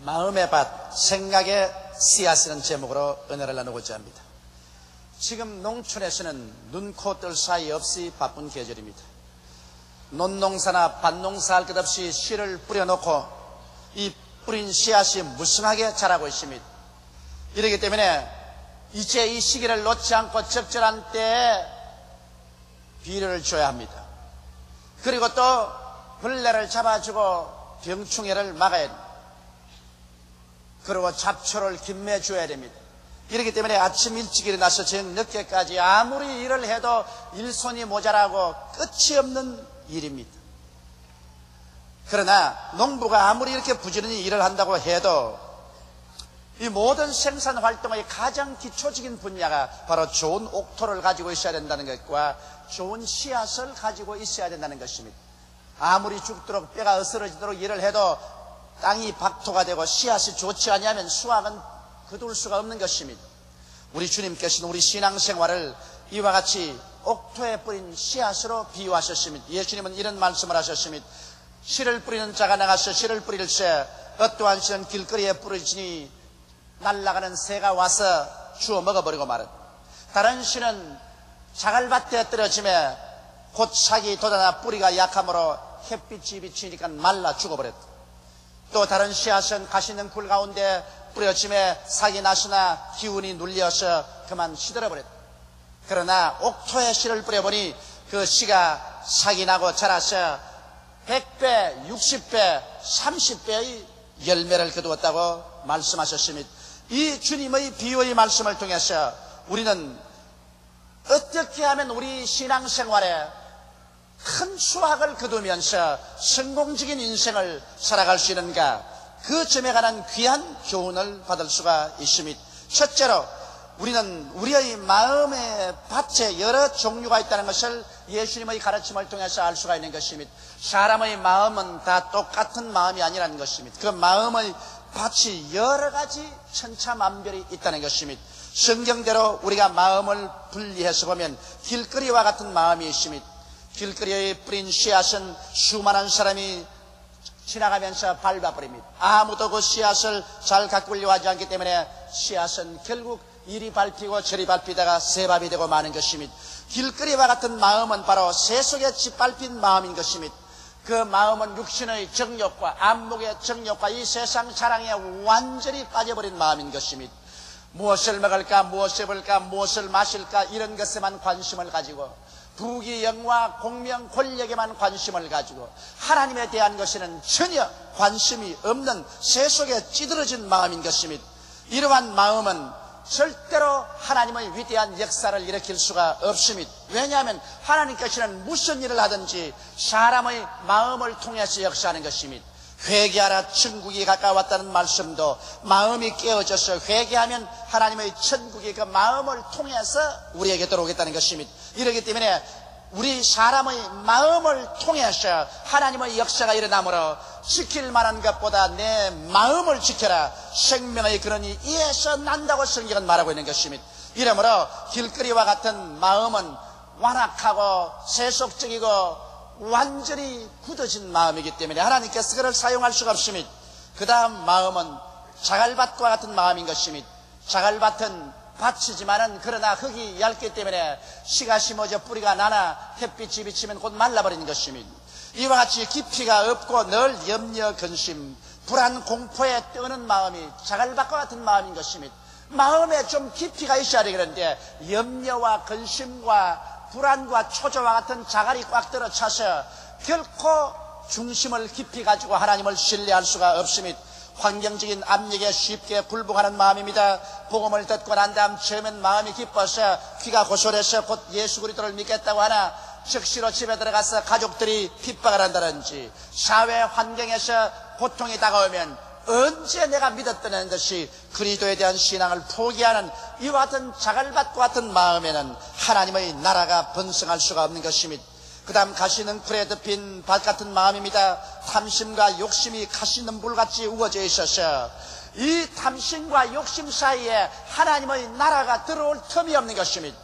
마음의 밭, 생각의 씨앗이라는 제목으로 은혜를 나누고자 합니다. 지금 농촌에서는 눈, 코, 뜰 사이 없이 바쁜 계절입니다. 논농사나 밭농사 할 것 없이 씨를 뿌려놓고 이 뿌린 씨앗이 무성하게 자라고 있습니다. 이렇기 때문에 이제 이 시기를 놓지 않고 적절한 때에 비료를 줘야 합니다. 그리고 또 벌레를 잡아주고 병충해를 막아야 됩니다. 그리고 잡초를 김매줘야 됩니다. 이렇기 때문에 아침 일찍 일어나서 저녁 늦게까지 아무리 일을 해도 일손이 모자라고 끝이 없는 일입니다. 그러나 농부가 아무리 이렇게 부지런히 일을 한다고 해도 이 모든 생산 활동의 가장 기초적인 분야가 바로 좋은 옥토를 가지고 있어야 된다는 것과 좋은 씨앗을 가지고 있어야 된다는 것입니다. 아무리 죽도록 뼈가 으스러지도록 일을 해도 땅이 박토가 되고 씨앗이 좋지 않으면 수확은 거둘 수가 없는 것입니다. 우리 주님께서는 우리 신앙생활을 이와 같이 옥토에 뿌린 씨앗으로 비유하셨습니다. 예수님은 이런 말씀을 하셨습니다. 씨를 뿌리는 자가 나가서 씨를 뿌릴새 어떠한 씨는 길거리에 뿌려지니 날아가는 새가 와서 주워 먹어버리고 말은, 다른 씨는 자갈밭에 떨어지며 곧 삭이 돋아나 뿌리가 약함으로 햇빛이 비치니까 말라 죽어버렸다. 또 다른 씨앗은 가시는 굴 가운데 뿌려짐에 삭이 나시나 기운이 눌려서 그만 시들어버렸다. 그러나 옥토에 씨를 뿌려보니 그 씨가 삭이 나고 자라서 100배, 60배, 30배의 열매를 거두었다고 말씀하셨습니다. 이 주님의 비유의 말씀을 통해서 우리는 어떻게 하면 우리 신앙생활에 큰 수확을 거두면서 성공적인 인생을 살아갈 수 있는가, 그 점에 관한 귀한 교훈을 받을 수가 있습니다. 첫째로 우리는 우리의 마음의 밭에 여러 종류가 있다는 것을 예수님의 가르침을 통해서 알 수가 있는 것입니다. 사람의 마음은 다 똑같은 마음이 아니라는 것입니다. 그 마음의 밭이 여러 가지 천차만별이 있다는 것입니다. 성경대로 우리가 마음을 분리해서 보면 길거리와 같은 마음이 있습니다. 길거리에 뿌린 씨앗은 수많은 사람이 지나가면서 밟아버립니다. 아무도 그 씨앗을 잘 가꾸려고 하지 않기 때문에 씨앗은 결국 이리 밟히고 저리 밟히다가 새밥이 되고 마는 것입니다. 길거리와 같은 마음은 바로 새 속에 짓밟힌 마음인 것입니다. 그 마음은 육신의 정욕과 안목의 정욕과 이 세상 자랑에 완전히 빠져버린 마음인 것입니다. 무엇을 먹을까, 무엇을 입을까, 무엇을 마실까, 이런 것에만 관심을 가지고 부귀 영화 공명 권력에만 관심을 가지고 하나님에 대한 것에는 전혀 관심이 없는 새 속에 찌들어진 마음인 것입니다. 이러한 마음은 절대로 하나님의 위대한 역사를 일으킬 수가 없습니다. 왜냐하면 하나님께서는 무슨 일을 하든지 사람의 마음을 통해서 역사하는 것입니다. 회개하라 천국이 가까웠다는 말씀도 마음이 깨어져서 회개하면 하나님의 천국이 그 마음을 통해서 우리에게 들어오겠다는 것입니다. 이렇기 때문에 우리 사람의 마음을 통해서 하나님의 역사가 일어나므로 지킬 만한 것보다 내 마음을 지켜라, 생명의 근원이 이에서 난다고 성경은 말하고 있는 것입니다. 이러므로 길거리와 같은 마음은 완악하고 세속적이고 완전히 굳어진 마음이기 때문에 하나님께서 그를 사용할 수가 없습니다. 그 다음 마음은 자갈밭과 같은 마음인 것입니다. 자갈밭은 밭이지만은 그러나 흙이 얇기 때문에 씨가 심어져 뿌리가 나나 햇빛이 비치면 곧 말라버리는 것입니다. 이와 같이 깊이가 없고 늘 염려, 근심, 불안, 공포에 떠는 마음이 자갈밭과 같은 마음인 것입니다. 마음에 좀 깊이가 있어야 되겠는데 염려와 근심과 불안과 초조와 같은 자갈이 꽉 들어차서 결코 중심을 깊이 가지고 하나님을 신뢰할 수가 없습니다. 환경적인 압력에 쉽게 굴복하는 마음입니다. 복음을 듣고 난 다음 처음엔 마음이 기뻐서 귀가 고소해서 곧 예수 그리스도를 믿겠다고 하나 즉시로 집에 들어가서 가족들이 핍박을 한다든지 사회 환경에서 고통이 다가오면 언제 내가 믿었던 듯이 그리스도에 대한 신앙을 포기하는 이와 같은 자갈밭과 같은 마음에는 하나님의 나라가 번성할 수가 없는 것입니다. 그 다음 가시능풀에 덮인 밭 같은 마음입니다. 탐심과 욕심이 가시능불같이 우거져 있어서 이 탐심과 욕심 사이에 하나님의 나라가 들어올 틈이 없는 것입니다.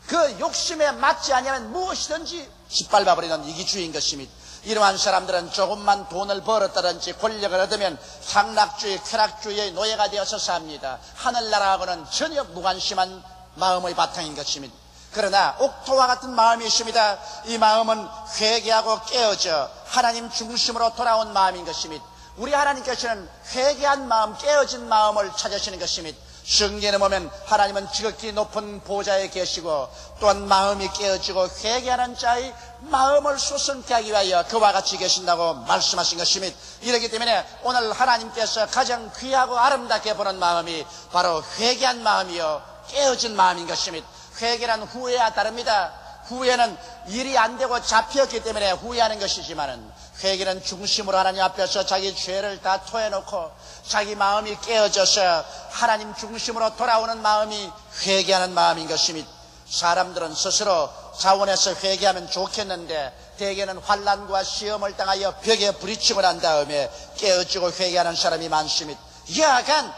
그 욕심에 맞지 아니하면 무엇이든지 짓밟아버리는 이기주의인 것입니다. 이러한 사람들은 조금만 돈을 벌었다든지 권력을 얻으면 상락주의, 쾌락주의의 노예가 되어서 삽니다. 하늘나라하고는 전혀 무관심한 마음의 바탕인 것입니다. 그러나 옥토와 같은 마음이 있습니다. 이 마음은 회개하고 깨어져 하나님 중심으로 돌아온 마음인 것입니다. 우리 하나님께서는 회개한 마음, 깨어진 마음을 찾으시는 것입니다. 성경에 보면 하나님은 지극히 높은 보좌에 계시고 또한 마음이 깨어지고 회개하는 자의 마음을 수선케 하기 위하여 그와 같이 계신다고 말씀하신 것입니다. 이렇기 때문에 오늘 하나님께서 가장 귀하고 아름답게 보는 마음이 바로 회개한 마음이요 깨어진 마음인 것입니다. 회개란 후회와 다릅니다. 후회는 일이 안 되고 잡혔기 때문에 후회하는 것이지만은 회개는 중심으로 하나님 앞에서 자기 죄를 다 토해놓고 자기 마음이 깨어져서 하나님 중심으로 돌아오는 마음이 회개하는 마음인 것입니다. 사람들은 스스로 자원해서 회개하면 좋겠는데 대개는 환난과 시험을 당하여 벽에 부딪히고 난 다음에 깨어지고 회개하는 사람이 많습니다. 여하간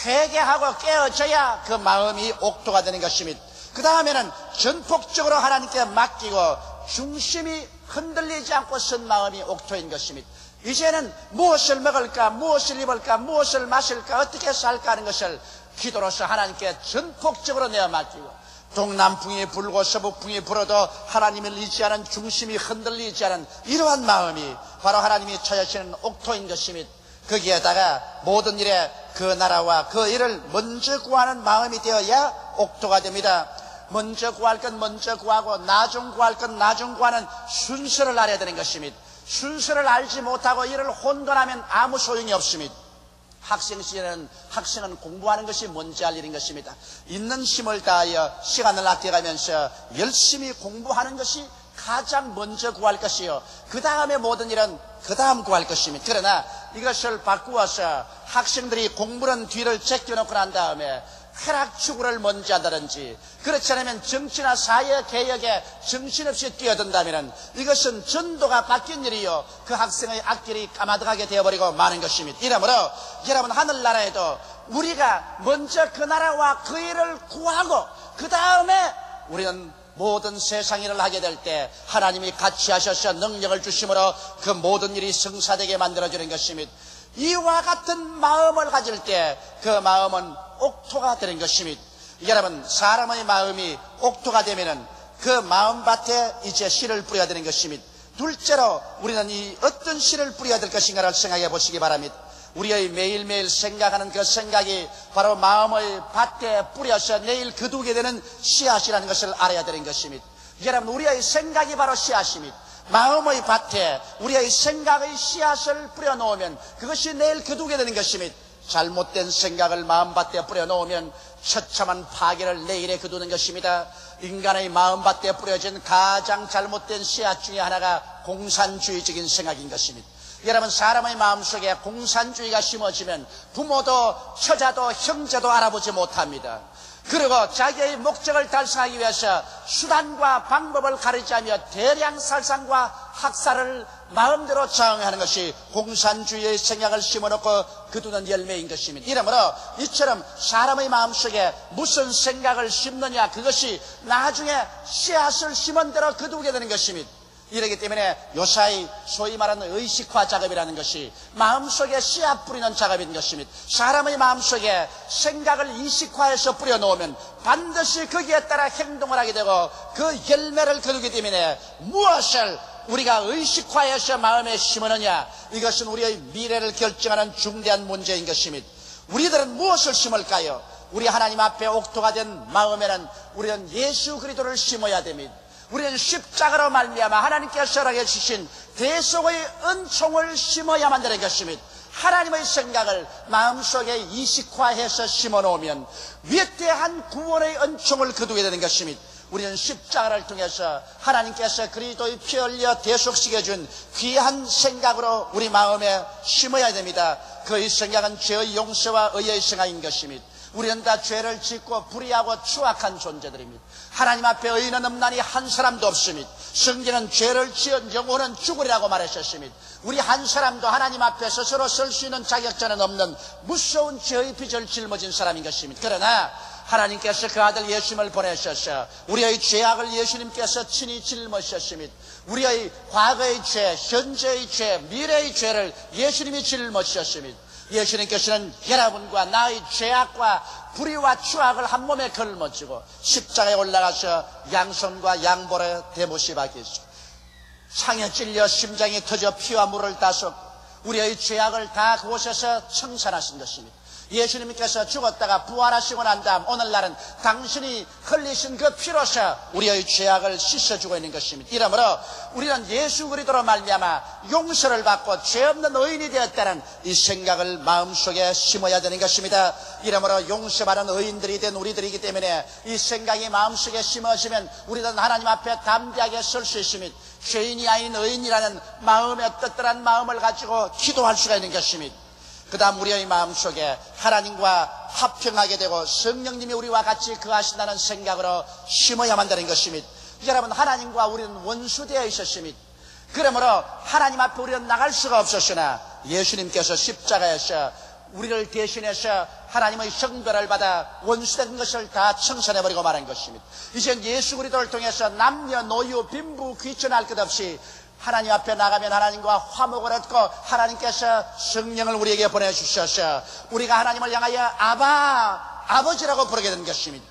회개하고 깨어져야 그 마음이 옥토가 되는 것입니다. 그 다음에는 전폭적으로 하나님께 맡기고 중심이 흔들리지 않고 쓴 마음이 옥토인 것입니다. 이제는 무엇을 먹을까, 무엇을 입을까, 무엇을 마실까, 어떻게 살까 하는 것을 기도로서 하나님께 전폭적으로 내어 맡기고 동남풍이 불고 서북풍이 불어도 하나님을 의지하는 중심이 흔들리지 않은 이러한 마음이 바로 하나님이 찾으시는 옥토인 것입니다. 거기에다가 모든 일에 그 나라와 그 일을 먼저 구하는 마음이 되어야 옥토가 됩니다. 먼저 구할 건 먼저 구하고 나중 구할 건 나중 구하는 순서를 알아야 되는 것입니다. 순서를 알지 못하고 이를 혼돈하면 아무 소용이 없습니다. 학생 시절에는 학생은 공부하는 것이 먼저 할 일인 것입니다. 있는 힘을 다하여 시간을 아껴가면서 열심히 공부하는 것이 가장 먼저 구할 것이요 그 다음에 모든 일은 그 다음 구할 것입니다. 그러나 이것을 바꾸어서 학생들이 공부는 뒤를 제껴놓고 난 다음에 쾌락추구를 먼저 한다든지 그렇지 않으면 정치나 사회개혁에 정신없이 뛰어든다면 이것은 전도가 바뀐 일이요 그 학생의 앞길이 까마득하게 되어버리고 마는 것입니다. 이러므로 여러분 하늘나라에도 우리가 먼저 그 나라와 그 일을 구하고 그 다음에 우리는 모든 세상 일을 하게 될 때 하나님이 같이 하셔서 능력을 주심으로 그 모든 일이 성사되게 만들어주는 것입니다. 이와 같은 마음을 가질 때 그 마음은 옥토가 되는 것입니다. 여러분 사람의 마음이 옥토가 되면은 그 마음밭에 이제 씨를 뿌려야 되는 것입니다. 둘째로 우리는 이 어떤 씨를 뿌려야 될 것인가를 생각해 보시기 바랍니다. 우리의 매일매일 생각하는 그 생각이 바로 마음의 밭에 뿌려서 내일 거두게 되는 씨앗이라는 것을 알아야 되는 것입니다. 여러분 우리의 생각이 바로 씨앗입니다. 마음의 밭에 우리의 생각의 씨앗을 뿌려놓으면 그것이 내일 거두게 되는 것입니다. 잘못된 생각을 마음밭에 뿌려놓으면 처참한 파괴를 내일에 거두는 것입니다. 인간의 마음밭에 뿌려진 가장 잘못된 씨앗 중에 하나가 공산주의적인 생각인 것입니다. 여러분 사람의 마음속에 공산주의가 심어지면 부모도 처자도 형제도 알아보지 못합니다. 그리고 자기의 목적을 달성하기 위해서 수단과 방법을 가리자며 대량살상과 학살을 마음대로 저항하는 것이 공산주의의 생각을 심어놓고 거두는 열매인 것입니다. 이러므로 이처럼 사람의 마음속에 무슨 생각을 심느냐 그것이 나중에 씨앗을 심은 대로 거두게 되는 것입니다. 이러기 때문에 요사이 소위 말하는 의식화 작업이라는 것이 마음속에 씨앗 뿌리는 작업인 것입니다. 사람의 마음속에 생각을 이식화해서 뿌려놓으면 반드시 거기에 따라 행동을 하게 되고 그 열매를 거두기 때문에 무엇을 우리가 의식화해서 마음에 심으느냐 이것은 우리의 미래를 결정하는 중대한 문제인 것입니다. 우리들은 무엇을 심을까요? 우리 하나님 앞에 옥토가 된 마음에는 우리는 예수 그리스도를 심어야 됩니다. 우리는 십자가로 말미암아 하나님께서 허락해 주신 대속의 은총을 심어야만 되는 것입니다. 하나님의 생각을 마음속에 이식화해서 심어놓으면 위대한 구원의 은총을 거두게 되는 것입니다. 우리는 십자가를 통해서 하나님께서 그리스도의 피 흘려 대속시켜준 귀한 생각으로 우리 마음에 심어야 됩니다. 그 생각은 죄의 용서와 의의 생각인 것입니다. 우리는 다 죄를 짓고 불의하고 추악한 존재들입니다. 하나님 앞에 의인은 없나니 한 사람도 없습니다. 성경은 죄를 지은 영혼은 죽으리라고 말하셨습니다. 우리 한 사람도 하나님 앞에 스스로 설 수 있는 자격자는 없는 무서운 죄의 빚을 짊어진 사람인 것입니다. 그러나 하나님께서 그 아들 예수님을 보내셔서 우리의 죄악을 예수님께서 친히 짊어지셨으며 우리의 과거의 죄, 현재의 죄, 미래의 죄를 예수님이 짊어지셨으며 예수님께서는 여러분과 나의 죄악과 불의와 추악을 한 몸에 걸머지고 십자가에 올라가서 양손과 양볼에 대못이 박히시고 창에 찔려 심장이 터져 피와 물을 따서 우리의 죄악을 다 그곳에서 청산하신 것입니다. 예수님께서 죽었다가 부활하시고 난 다음 오늘날은 당신이 흘리신 그 피로서 우리의 죄악을 씻어주고 있는 것입니다. 이러므로 우리는 예수 그리스도로 말미암아 용서를 받고 죄 없는 의인이 되었다는 이 생각을 마음속에 심어야 되는 것입니다. 이러므로 용서받은 의인들이 된 우리들이기 때문에 이 생각이 마음속에 심어지면 우리는 하나님 앞에 담대하게 설 수 있습니다. 죄인이 아닌 의인이라는 마음의 떳떳한 마음을 가지고 기도할 수가 있는 것입니다. 그 다음 우리의 마음속에 하나님과 합평하게 되고 성령님이 우리와 같이 거하신다는 생각으로 심어야만 되는 것입니다. 여러분, 하나님과 우리는 원수되어 있었습니다. 그러므로 하나님 앞에 우리는 나갈 수가 없었으나 예수님께서 십자가에서 우리를 대신해서 하나님의 성별을 받아 원수된 것을 다 청산해버리고 말한 것입니다. 이젠 예수 그리스도를 통해서 남녀, 노유, 빈부, 귀천할 것 없이 하나님 앞에 나가면 하나님과 화목을 얻고 하나님께서 성령을 우리에게 보내주셔서 우리가 하나님을 향하여 아바, 아버지라고 부르게 된 것입니다.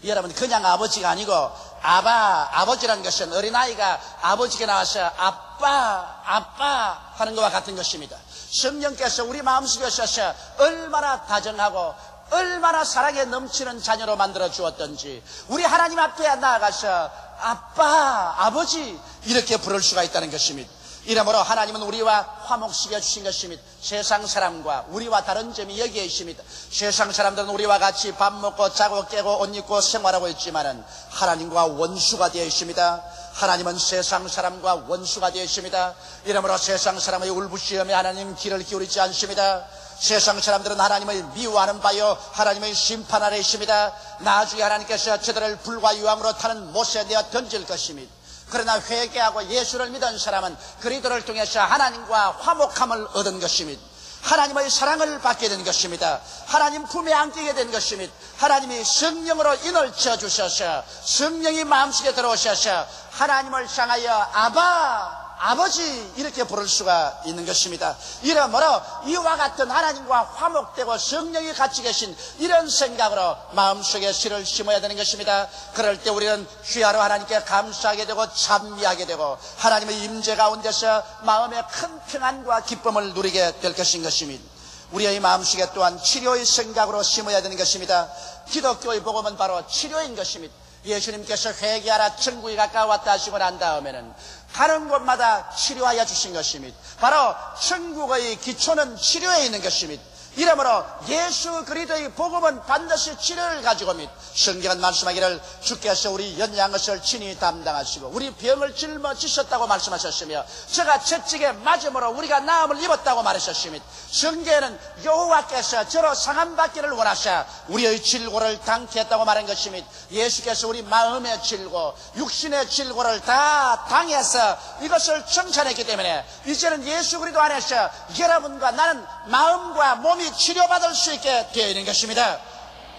여러분, 그냥 아버지가 아니고 아바, 아버지라는 것은 어린아이가 아버지께 나와서 아빠, 아빠 하는 것과 같은 것입니다. 성령께서 우리 마음속에 오셔서 얼마나 다정하고 얼마나 사랑에 넘치는 자녀로 만들어 주었던지 우리 하나님 앞에 나아가서 아빠, 아버지 이렇게 부를 수가 있다는 것입니다. 이러므로 하나님은 우리와 화목시켜 주신 것입니다. 세상 사람과 우리와 다른 점이 여기에 있습니다. 세상 사람들은 우리와 같이 밥 먹고 자고 깨고 옷 입고 생활하고 있지만은 하나님과 원수가 되어 있습니다. 하나님은 세상 사람과 원수가 되어 있습니다. 이러므로 세상 사람의 울부짖음에 하나님 귀를 기울이지 않습니다. 세상 사람들은 하나님을 미워하는 바요 하나님의 심판 아래 있습니다. 나중에 하나님께서 저들을 불과 유황으로 타는 못에 내어 던질 것입니다. 그러나 회개하고 예수를 믿은 사람은 그리스도를 통해서 하나님과 화목함을 얻은 것입니다. 하나님의 사랑을 받게 된 것입니다. 하나님 품에 안기게 된 것입니다. 하나님이 성령으로 인을 쳐주셔서 성령이 마음속에 들어오셔서 하나님을 향하여 아바, 아버지 이렇게 부를 수가 있는 것입니다. 이러므로 이와 같은 하나님과 화목되고 성령이 같이 계신 이런 생각으로 마음속에 씨를 심어야 되는 것입니다. 그럴 때 우리는 귀하로 하나님께 감사하게 되고 찬미하게 되고 하나님의 임재 가운데서 마음의 큰 평안과 기쁨을 누리게 될 것인 것입니다. 우리의 마음속에 또한 치료의 생각으로 심어야 되는 것입니다. 기독교의 복음은 바로 치료인 것입니다. 예수님께서 회개하라 천국이 가까웠다 하시고 난 다음에는 가는 곳마다 치료하여 주신 것입니다. 바로 천국의 기초는 치료에 있는 것입니다. 이러므로 예수 그리스도의 복음은 반드시 치료를 가지고 옵니다. 성경은 말씀하기를 주께서 우리 연약한 것을 친히 담당하시고 우리 병을 짊어지셨다고 말씀하셨으며 저가 채찍에 맞음으로 우리가 나음을 입었다고 말하셨습니다. 성경에는 여호와께서 저로 상함받기를 원하사 우리의 질고를 당케 했다고 말한 것입니다. 예수께서 우리 마음의 질고 육신의 질고를 다 당해서 이것을 청산했기 때문에 이제는 예수 그리스도 안에서 여러분과 나는 마음과 몸이 치료받을 수 있게 되어 있는 것입니다.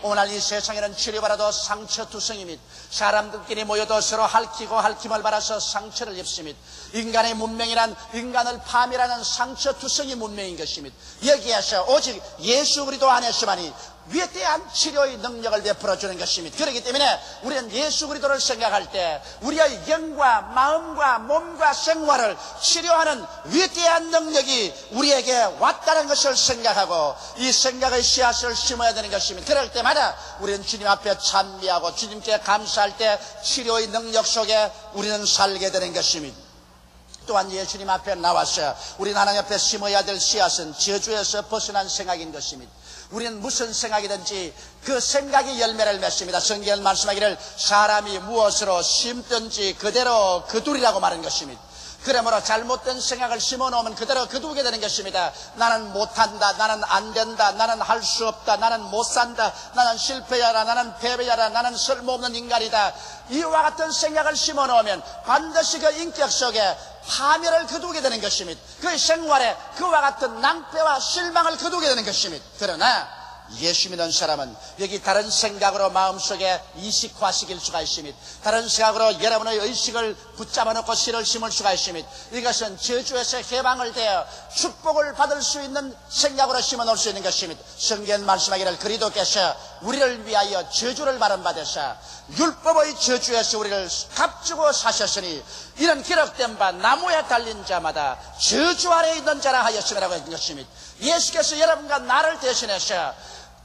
오늘 이 세상에는 치료받아도 상처투성입니다. 사람들끼리 모여도 서로 핥히고 핥힘을 받아서 상처를 입습니다. 인간의 문명이란 인간을 파멸하는 상처투성이 문명인 것입니다. 여기에서 오직 예수 그리스도 안에서만이 위대한 치료의 능력을 베풀어주는 것입니다. 그렇기 때문에 우리는 예수 그리스도를 생각할 때 우리의 영과 마음과 몸과 생활을 치료하는 위대한 능력이 우리에게 왔다는 것을 생각하고 이 생각의 씨앗을 심어야 되는 것입니다. 그럴 때마다 우리는 주님 앞에 찬미하고 주님께 감사할 때 치료의 능력 속에 우리는 살게 되는 것입니다. 또한 예수님 앞에 나와서 우리는 하나님 앞에 심어야 될 씨앗은 저주에서 벗어난 생각인 것입니다. 우리는 무슨 생각이든지 그 생각이 열매를 맺습니다. 성경은 말씀하기를 사람이 무엇으로 심든지 그대로 거두리라고 말한 것입니다. 그러므로 잘못된 생각을 심어놓으면 그대로 거두게 되는 것입니다. 나는 못한다, 나는 안된다, 나는 할 수 없다, 나는 못산다, 나는 실패자라, 나는 패배자라, 나는 쓸모없는 인간이다. 이와 같은 생각을 심어놓으면 반드시 그 인격 속에 파멸을 거두게 되는 것입니다. 그 생활에 그와 같은 낭패와 실망을 거두게 되는 것입니다. 그러나 예수 믿는 사람은 여기 다른 생각으로 마음속에 이식화시킬 수가 있습니다. 다른 생각으로 여러분의 의식을 붙잡아 놓고 씨를 심을 수가 있습니다. 이것은 저주에서 해방을 되어 축복을 받을 수 있는 생각으로 심어 놓을 수 있는 것입니다. 성경 말씀하기를 그리스도께서 우리를 위하여 저주를 받으사 율법의 저주에서 우리를 값주고 사셨으니 이런 기록된 바 나무에 달린 자마다 저주 아래에 있는 자라 하였음이라고 했던 것입니다. 예수께서 여러분과 나를 대신해서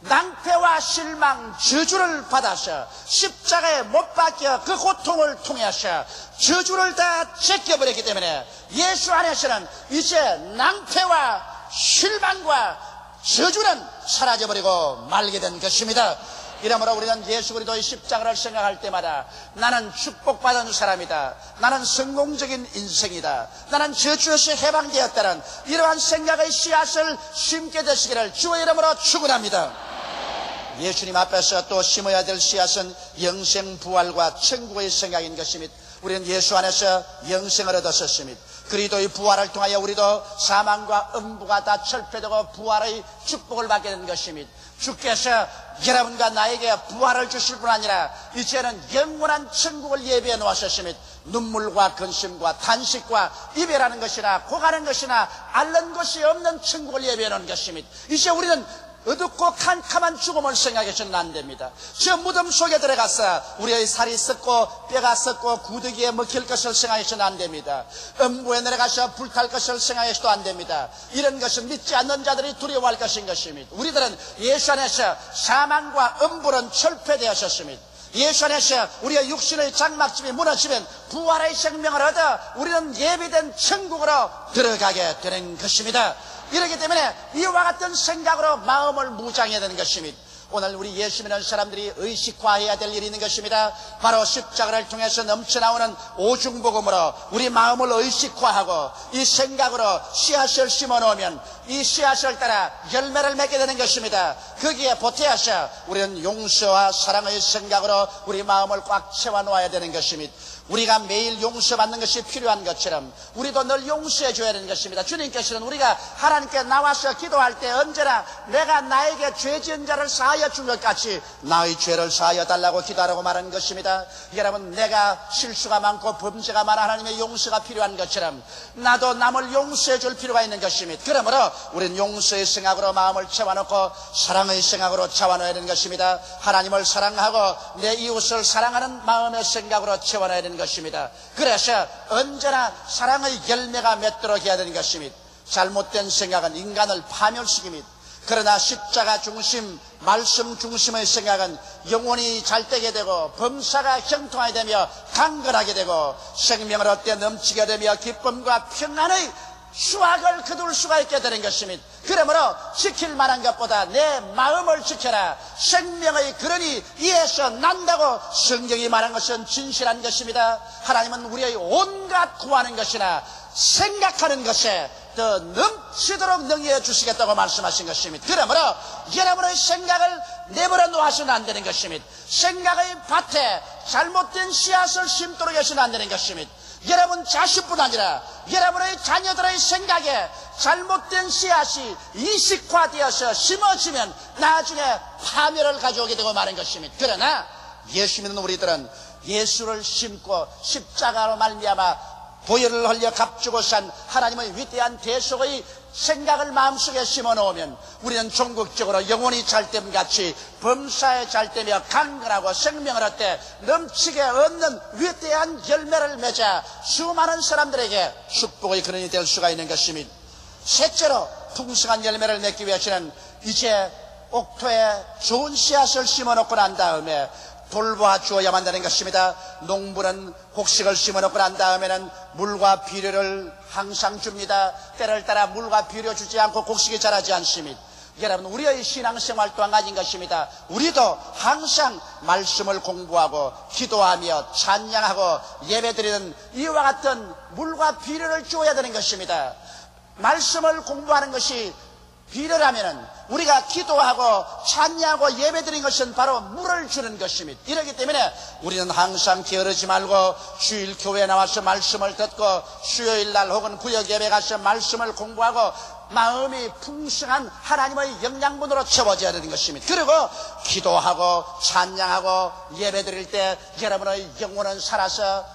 낭패와 실망, 저주를 받아서 십자가에 못 박혀 그 고통을 통해서 저주를 다 제껴버렸기 때문에 예수 안에서는 이제 낭패와 실망과 저주는 사라져버리고 말게 된 것입니다. 이러므로 우리는 예수 그리스도의 십자가를 생각할 때마다 나는 축복받은 사람이다, 나는 성공적인 인생이다, 나는 저주에서 해방되었다는 이러한 생각의 씨앗을 심게 되시기를 주의 이름으로 축원합니다. 예수님 앞에서 또 심어야 될 씨앗은 영생 부활과 천국의 생각인 것입니다. 우리는 예수 안에서 영생을 얻었습니다. 그리스도의 부활을 통하여 우리도 사망과 음부가 다 철폐되고 부활의 축복을 받게 된 것입니다. 주께서 여러분과 나에게 부활을 주실 뿐 아니라 이제는 영원한 천국을 예비해 놓으셨습니다. 눈물과 근심과 탄식과 이별하는 것이나 고가는 것이나 앓는 것이 없는 천국을 예비해 놓은 것입니다. 이제 우리는 어둡고 캄캄한 죽음을 생각해서는 안 됩니다. 저 무덤 속에 들어가서 우리의 살이 썩고 뼈가 썩고 구더기에 먹힐 것을 생각해서는 안 됩니다. 음부에 내려가서 불탈 것을 생각해서도 안 됩니다. 이런 것은 믿지 않는 자들이 두려워할 것인 것입니다. 우리들은 예수 안에서 사망과 음부는 철폐되었습니다. 예수 안에서 우리의 육신의 장막집이 무너지면 부활의 생명을 얻어 우리는 예비된 천국으로 들어가게 되는 것입니다. 이렇기 때문에 이와 같은 생각으로 마음을 무장해야 되는 것입니다. 오늘 우리 예수 믿는 사람들이 의식화해야 될 일이 있는 것입니다. 바로 십자가를 통해서 넘쳐나오는 오중복음으로 우리 마음을 의식화하고 이 생각으로 씨앗을 심어놓으면 이 씨앗을 따라 열매를 맺게 되는 것입니다. 거기에 보태어서 우리는 용서와 사랑의 생각으로 우리 마음을 꽉 채워놓아야 되는 것입니다. 우리가 매일 용서받는 것이 필요한 것처럼 우리도 늘 용서해 줘야 되는 것입니다. 주님께서는 우리가 하나님께 나와서 기도할 때 언제나 내가 나에게 죄 지은 자를 사하여 준 것 같이 나의 죄를 사하여 달라고 기도하라고 말한 것입니다. 여러분, 내가 실수가 많고 범죄가 많아 하나님의 용서가 필요한 것처럼 나도 남을 용서해 줄 필요가 있는 것입니다. 그러므로 우리는 용서의 생각으로 마음을 채워놓고 사랑의 생각으로 채워넣어야 되는 것입니다. 하나님을 사랑하고 내 이웃을 사랑하는 마음의 생각으로 채워넣어야 되는 것입니다. 그래서 언제나 사랑의 열매가 맺도록 해야 되는 것입니다. 잘못된 생각은 인간을 파멸시킵니다. 그러나 십자가 중심, 말씀 중심의 생각은 영혼이 잘되게 되고 범사가 형통하게 되며 강건하게 되고 생명을 얻게 넘치게 되며 기쁨과 평안의 수확을 거둘 수가 있게 되는 것입니다. 그러므로 지킬 만한 것보다 내 마음을 지켜라. 생명의 근원이 이에서 난다고 성경이 말한 것은 진실한 것입니다. 하나님은 우리의 온갖 구하는 것이나 생각하는 것에 더 넘치도록 능히해 주시겠다고 말씀하신 것입니다. 그러므로 여러분의 생각을 내버려 놓아서는 안 되는 것입니다. 생각의 밭에 잘못된 씨앗을 심도록 해서는 안 되는 것입니다. 여러분 자신뿐 아니라 여러분의 자녀들의 생각에 잘못된 씨앗이 이식화되어서 심어지면 나중에 파멸을 가져오게 되고 마는 것입니다. 그러나 예수 믿는 우리들은 예수를 심고 십자가로 말미암아 보혈을 흘려 값주고 산 하나님의 위대한 대속의 생각을 마음속에 심어놓으면 우리는 종국적으로 영혼이 잘됨같이 범사에 잘되며 강건하고 생명을 얻되 넘치게 얻는 위대한 열매를 맺어 수많은 사람들에게 축복의 근원이 될 수가 있는 것입니다. 셋째로 풍성한 열매를 맺기 위해서는 이제 옥토에 좋은 씨앗을 심어놓고 난 다음에 돌보아 주어야만 되는 것입니다. 농부는 곡식을 심어놓고 난 다음에는 물과 비료를 항상 줍니다. 때를 따라 물과 비료 주지 않고 곡식이 자라지 않습니다. 여러분, 우리의 신앙생활 또한 가진 것입니다. 우리도 항상 말씀을 공부하고 기도하며 찬양하고 예배드리는 이와 같은 물과 비료를 주어야 되는 것입니다. 말씀을 공부하는 것이 비료라면은 우리가 기도하고 찬양하고 예배드리는 것은 바로 물을 주는 것입니다. 이렇기 때문에 우리는 항상 게으르지 말고 주일 교회에 나와서 말씀을 듣고 수요일날 혹은 구역 예배 가서 말씀을 공부하고 마음이 풍성한 하나님의 영양분으로 채워져야 되는 것입니다. 그리고 기도하고 찬양하고 예배드릴 때 여러분의 영혼은 살아서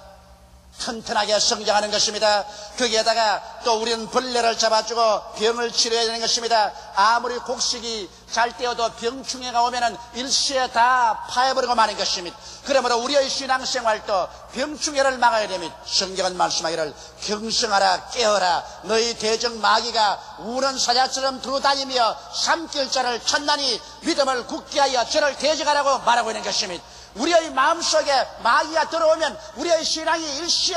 튼튼하게 성장하는 것입니다. 거기에다가 또 우리는 벌레를 잡아주고 병을 치료해야 되는 것입니다. 아무리 곡식이 잘 떼어도 병충해가 오면은 일시에 다 파해버리고 마는 것입니다. 그러므로 우리의 신앙생활도 병충해를 막아야 됩니다. 성경은 말씀하기를 경성하라 깨어라 너희 대적 마귀가 우는 사자처럼 두루다니며 삼킬 자를 찾나니 믿음을 굳게 하여 저를 대적하라고 말하고 있는 것입니다. 우리의 마음속에 마귀가 들어오면 우리의 신앙이 일시에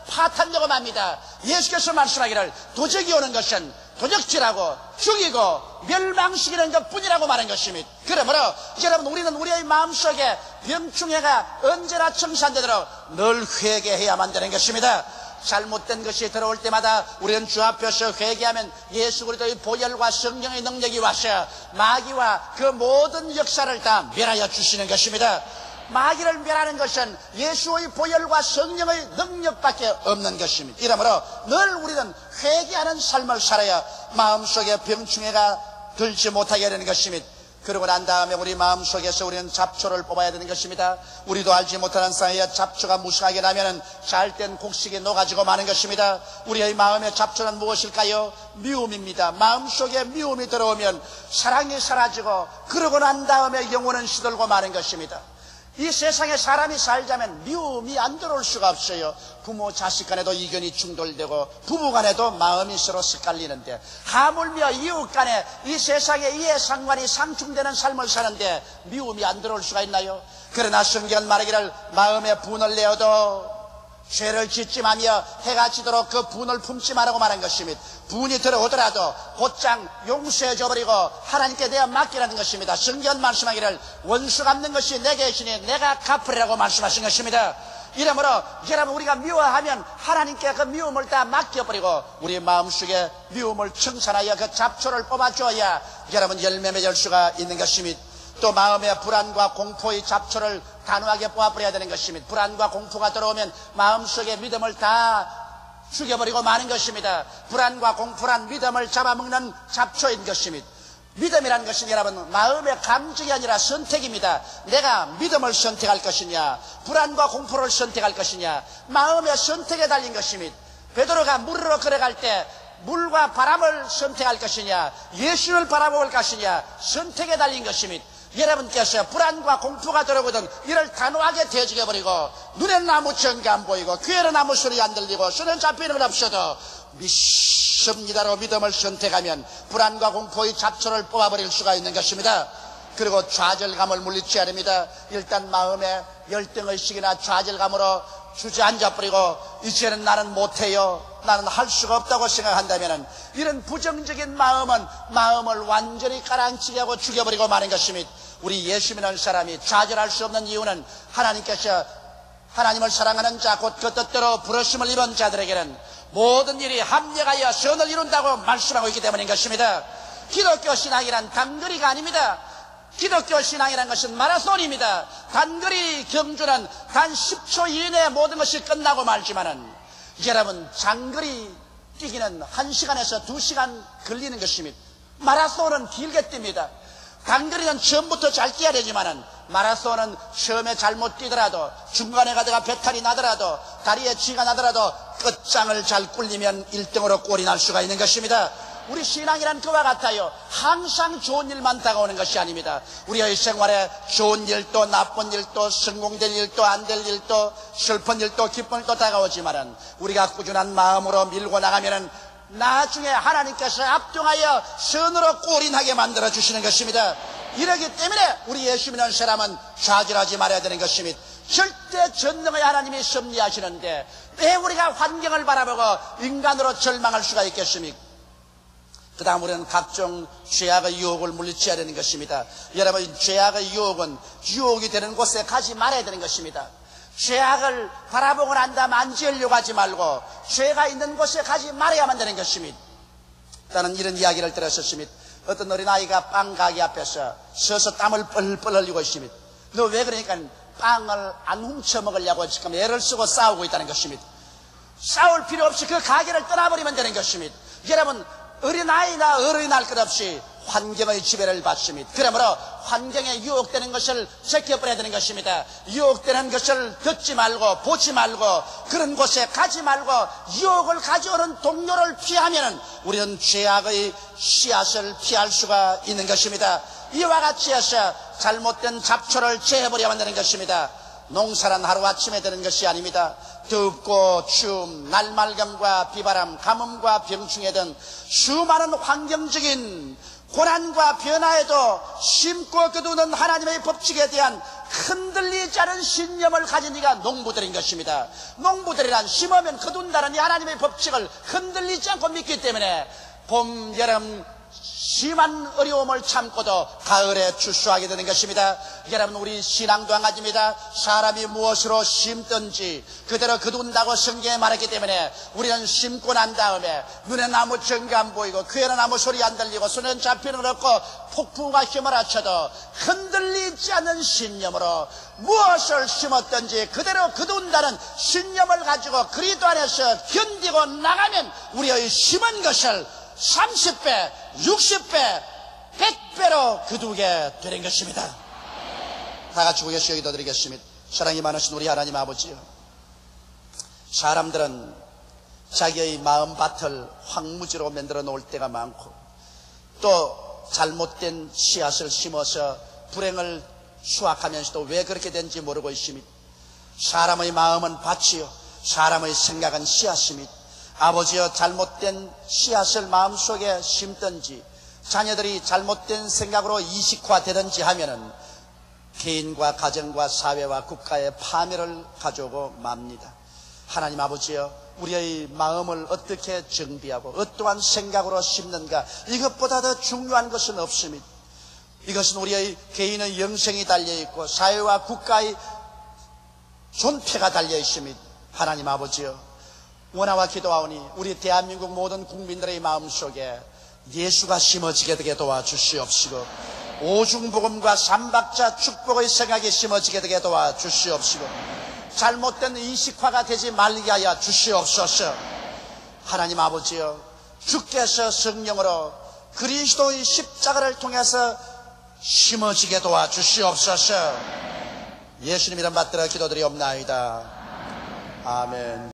파탄되고 맙니다. 예수께서 말씀하기를 도적이 오는 것은 도적질하고 죽이고 멸망시키는 것뿐이라고 말한 것입니다. 그러므로 여러분 우리는 우리의 마음속에 병충해가 언제나 청산되도록 늘 회개해야만 되는 것입니다. 잘못된 것이 들어올 때마다 우리는 주 앞에서 회개하면 예수 그리스도의 보혈과 성령의 능력이 와서 마귀와 그 모든 역사를 다 멸하여 주시는 것입니다. 마귀를 멸하는 것은 예수의 보혈과 성령의 능력밖에 없는 것입니다. 이러므로 늘 우리는 회개하는 삶을 살아야 마음속에 병충해가 들지 못하게 되는 것입니다. 그러고 난 다음에 우리 마음속에서 우리는 잡초를 뽑아야 되는 것입니다. 우리도 알지 못하는 사이에 잡초가 무성하게 나면 잘된 곡식이 녹아지고 마는 것입니다. 우리의 마음의 잡초는 무엇일까요? 미움입니다. 마음속에 미움이 들어오면 사랑이 사라지고 그러고 난 다음에 영혼은 시들고 마는 것입니다. 이 세상에 사람이 살자면 미움이 안 들어올 수가 없어요. 부모 자식 간에도 이견이 충돌되고 부부 간에도 마음이 서로 엇갈리는데 하물며 이웃 간에 이 세상에 이해상관이 상충되는 삶을 사는데 미움이 안 들어올 수가 있나요? 그러나 성경은 말하기를 마음에 분을 내어도 죄를 짓지 마며 해가 지도록 그 분을 품지 말라고 말한 것입니다. 분이 들어오더라도 곧장 용서해줘버리고 하나님께 내어 맡기라는 것입니다. 성경 말씀하기를 원수 갚는 것이 내게 있으니 내가 갚으리라고 말씀하신 것입니다. 이러므로 여러분 우리가 미워하면 하나님께 그 미움을 다 맡겨버리고 우리 마음속에 미움을 청산하여 그 잡초를 뽑아줘야 여러분 열매 맺을 수가 있는 것입니다. 또 마음의 불안과 공포의 잡초를 단호하게 뽑아버려야 되는 것입니다. 불안과 공포가 들어오면 마음속에 믿음을 다 죽여버리고 마는 것입니다. 불안과 공포란 믿음을 잡아먹는 잡초인 것입니다. 믿음이라는 것은 여러분 마음의 감정이 아니라 선택입니다. 내가 믿음을 선택할 것이냐 불안과 공포를 선택할 것이냐 마음의 선택에 달린 것입니다. 베드로가 물으로 걸어갈 때 물과 바람을 선택할 것이냐 예수를 바라볼 것이냐 선택에 달린 것입니다. 여러분께서 불안과 공포가 들어오거든 이를 단호하게 대적해버리고 눈에는 아무 전가 안 보이고 귀에는 아무 소리 안 들리고 손은 잡히는 건 없어도 믿습니다로 믿음을 선택하면 불안과 공포의 잡초를 뽑아버릴 수가 있는 것입니다. 그리고 좌절감을 물리쳐야 됩니다. 일단 마음에 열등의식이나 좌절감으로 주저앉아버리고 이제는 나는 못해요 나는 할 수가 없다고 생각한다면 이런 부정적인 마음은 마음을 완전히 가라앉히게 하고 죽여버리고 마는 것입니다. 우리 예수 믿는 사람이 좌절할 수 없는 이유는 하나님께서 하나님을 사랑하는 자 곧 그 뜻대로 부르심을 입은 자들에게는 모든 일이 합력하여 선을 이룬다고 말씀하고 있기 때문인 것입니다. 기독교 신앙이란 단거리가 아닙니다. 기독교 신앙이라는 것은 마라톤입니다. 단거리 경주는 단 10초 이내에 모든 것이 끝나고 말지만은 여러분 장거리 뛰기는 1시간에서 2시간 걸리는 것입니다. 마라톤은 길게 뜁니다. 단거리는 처음부터 잘 뛰어야 되지만은 마라톤은 처음에 잘못 뛰더라도 중간에 가다가 배탈이 나더라도 다리에 쥐가 나더라도 끝장을 잘 꿀리면 1등으로 꼴이 날 수가 있는 것입니다. 우리 신앙이란 그와 같아요. 항상 좋은 일만 다가오는 것이 아닙니다. 우리의 생활에 좋은 일도 나쁜 일도 성공될 일도 안 될 일도 슬픈 일도 기쁜 일도 다가오지만은 우리가 꾸준한 마음으로 밀고 나가면은 나중에 하나님께서 합동하여 선으로 꼴이 나게 만들어 주시는 것입니다. 이러기 때문에 우리 예수 믿는 사람은 좌절하지 말아야 되는 것입니다. 절대 전능의 하나님이 섭리하시는데 왜 우리가 환경을 바라보고 인간으로 절망할 수가 있겠습니까? 그 다음 우리는 각종 죄악의 유혹을 물리쳐야 되는 것입니다. 여러분 죄악의 유혹은 유혹이 되는 곳에 가지 말아야 되는 것입니다. 죄악을 바라보고 난 다음 안 지으려고 하지 말고 죄가 있는 곳에 가지 말아야만 되는 것입니다. 나는 이런 이야기를 들었었습니다. 어떤 어린아이가 빵 가게 앞에서 서서 땀을 뻘뻘 흘리고 있습니다. 너 왜 그러니까 빵을 안 훔쳐 먹으려고 지금 애를 쓰고 싸우고 있다는 것입니다. 싸울 필요 없이 그 가게를 떠나버리면 되는 것입니다. 여러분 어린아이나 어른할 것 없이 환경의 지배를 받습니다. 그러므로 환경에 유혹되는 것을 제껴버려야 되는 것입니다. 유혹되는 것을 듣지 말고 보지 말고 그런 곳에 가지 말고 유혹을 가져오는 동료를 피하면 우리는 죄악의 씨앗을 피할 수가 있는 것입니다. 이와 같이 해서 잘못된 잡초를 제해버려 만드는 것입니다. 농사란 하루아침에 되는 것이 아닙니다. 덥고 추움, 날맑음과 비바람, 가뭄과 병충해 등 수많은 환경적인 고난과 변화에도 심고 거두는 하나님의 법칙에 대한 흔들리지 않은 신념을 가진 이가 농부들인 것입니다. 농부들이란 심으면 거둔다는 이 하나님의 법칙을 흔들리지 않고 믿기 때문에 봄, 여름 심한 어려움을 참고도 가을에 출소하게 되는 것입니다. 여러분, 우리 신앙도 한 가지입니다. 사람이 무엇으로 심든지 그대로 거둔다고 성경에 말했기 때문에 우리는 심고 난 다음에 눈에 아무 증거 안 보이고 귀에는 아무 소리 안 들리고 손에는 잡히는 거 없고 폭풍과 힘을 합쳐도 흔들리지 않는 신념으로 무엇을 심었든지 그대로 거둔다는 신념을 가지고 그리스도 안에서 견디고 나가면 우리의 심은 것을 30배, 60배, 100배로 거두게 되는 것입니다. 다 같이 고개시 여기다 드리겠습니다. 사랑이 많으신 우리 하나님 아버지요, 사람들은 자기의 마음밭을 황무지로 만들어 놓을 때가 많고 또 잘못된 씨앗을 심어서 불행을 수확하면서도 왜 그렇게 된지 모르고 있습니다. 사람의 마음은 밭이요 사람의 생각은 씨앗입니다. 아버지여, 잘못된 씨앗을 마음속에 심든지 자녀들이 잘못된 생각으로 이식화되든지 하면은 개인과 가정과 사회와 국가의 파멸을 가져오고 맙니다. 하나님 아버지여, 우리의 마음을 어떻게 정비하고 어떠한 생각으로 심는가, 이것보다 더 중요한 것은 없습니다. 이것은 우리의 개인의 영생이 달려있고 사회와 국가의 존폐가 달려있습니다. 하나님 아버지여, 원하와 기도하오니 우리 대한민국 모든 국민들의 마음속에 예수가 심어지게 되게 도와주시옵시고 오중복음과 삼박자 축복의 생각이 심어지게 되게 도와주시옵시고 잘못된 인식화가 되지 말게 하여 주시옵소서. 하나님 아버지여, 주께서 성령으로 그리스도의 십자가를 통해서 심어지게 도와주시옵소서. 예수님 이름 받들어 기도드리옵나이다. 아멘.